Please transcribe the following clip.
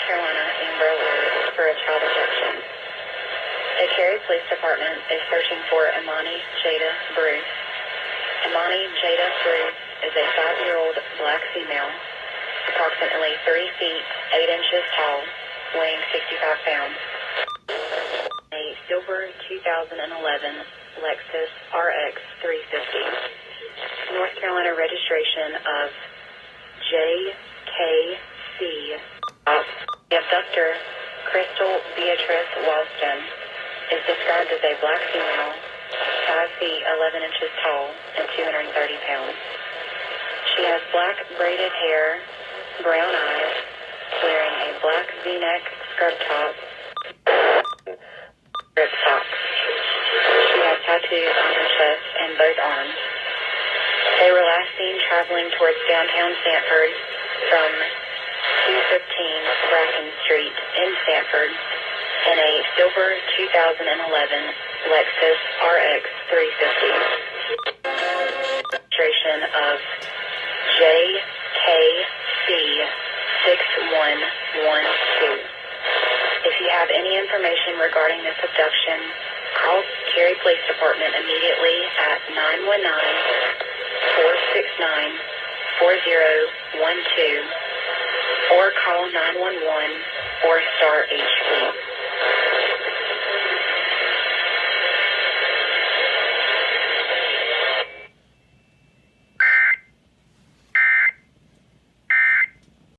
Carolina Amber Alert for a child abduction. The Cary Police Department is searching for Imani Jada Bruce. Imani Jada Bruce is a 5-year-old black female, approximately 3 feet 8 inches tall, weighing 65 pounds. A silver 2011 Lexus RX 350. North Carolina registration of WKQC. The abductor, Crystal Beatrice Walston, is described as a black female, 5 feet 11 inches tall, and 230 pounds. She has black braided hair, brown eyes, wearing a black V-neck scrub top, rib socks. She has tattoos on her chest and both arms. They were last seen traveling towards downtown Sanford from 215 Bracken Street in Sanford in a silver 2011 Lexus RX 350. Registration of WKQC 6112. If you have any information regarding this abduction, call Cary Police Department immediately at 919-469-4012 or call 911 or star H4.